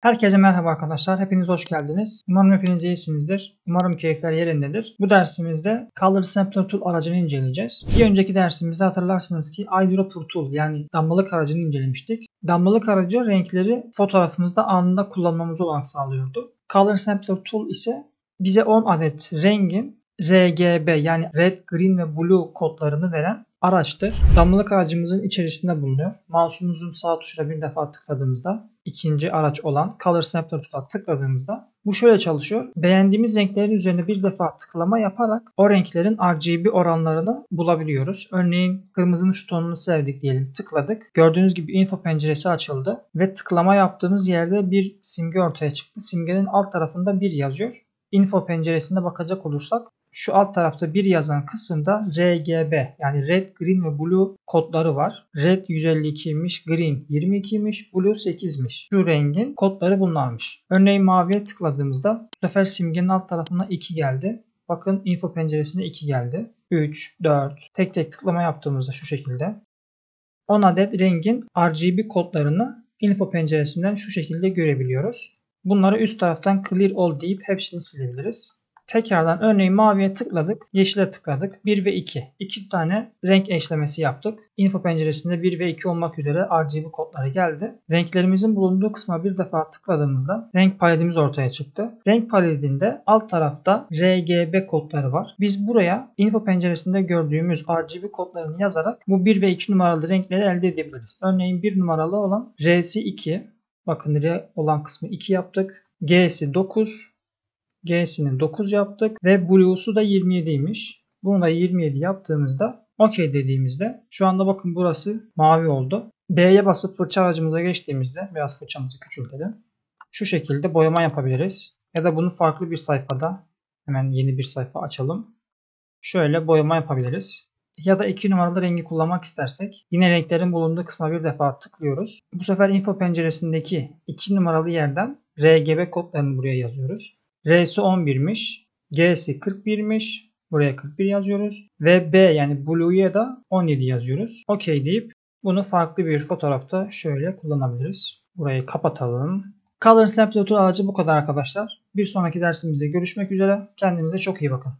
Herkese merhaba arkadaşlar. Hepiniz hoş geldiniz. Umarım hepiniz iyisinizdir. Umarım keyifler yerindedir. Bu dersimizde Color Sampler Tool aracını inceleyeceğiz. Bir önceki dersimizde hatırlarsınız ki Eyedropper Tool yani damlalık aracını incelemiştik. Damlalık aracı renkleri fotoğrafımızda anında kullanmamızı olanak sağlıyordu. Color Sampler Tool ise bize 10 adet rengin RGB yani Red, Green ve Blue kodlarını veren araçtır. Damlalık aracımızın içerisinde bulunuyor. Mouse'umuzun sağ tuşuna bir defa tıkladığımızda ikinci araç olan Color Sampler Tool'a tıkladığımızda bu şöyle çalışıyor. Beğendiğimiz renklerin üzerine bir defa tıklama yaparak o renklerin RGB oranlarını bulabiliyoruz. Örneğin kırmızının şu tonunu sevdik diyelim. Tıkladık. Gördüğünüz gibi info penceresi açıldı ve tıklama yaptığımız yerde bir simge ortaya çıktı. Simgenin alt tarafında 1 yazıyor. Info penceresinde bakacak olursak şu alt tarafta 1 yazan kısımda RGB yani Red, Green ve Blue kodları var. Red 152'ymiş, Green 22'ymiş, Blue 8'miş. Şu rengin kodları bunlarmış. Örneğin maviye tıkladığımızda bu sefer simgenin alt tarafına 2 geldi. Bakın info penceresine 2 geldi. 3, 4 tek tek tıklama yaptığımızda şu şekilde 10 adet rengin RGB kodlarını info penceresinden şu şekilde görebiliyoruz. Bunları üst taraftan Clear All deyip hepsini silebiliriz. Tekrardan örneğin maviye tıkladık, yeşile tıkladık. 1 ve 2. 2 tane renk eşlemesi yaptık. Info penceresinde 1 ve 2 olmak üzere RGB kodları geldi. Renklerimizin bulunduğu kısma bir defa tıkladığımızda renk paletimiz ortaya çıktı. Renk paletinde alt tarafta RGB kodları var. Biz buraya info penceresinde gördüğümüz RGB kodlarını yazarak bu 1 ve 2 numaralı renkleri elde edebiliriz. Örneğin 1 numaralı olan R'si 2. Bakın R olan kısmı 2 yaptık. G'si 9. G'sini 9 yaptık ve Blue'su da 27'ymiş. Bunu da 27 yaptığımızda OK dediğimizde şu anda bakın burası mavi oldu. B'ye basıp fırça aracımıza geçtiğimizde biraz fırçamızı küçültelim. Şu şekilde boyama yapabiliriz. Ya da bunu farklı bir sayfada hemen yeni bir sayfa açalım. Şöyle boyama yapabiliriz. Ya da 2 numaralı rengi kullanmak istersek yine renklerin bulunduğu kısma bir defa tıklıyoruz. Bu sefer info penceresindeki 2 numaralı yerden RGB kodlarını buraya yazıyoruz. R'si 11'miş. G'si 41'miş. Buraya 41 yazıyoruz. Ve B yani Blue'ya da 17 yazıyoruz. OK deyip bunu farklı bir fotoğrafta şöyle kullanabiliriz. Burayı kapatalım. Color Sampler Tool aracı bu kadar arkadaşlar. Bir sonraki dersimizde görüşmek üzere. Kendinize çok iyi bakın.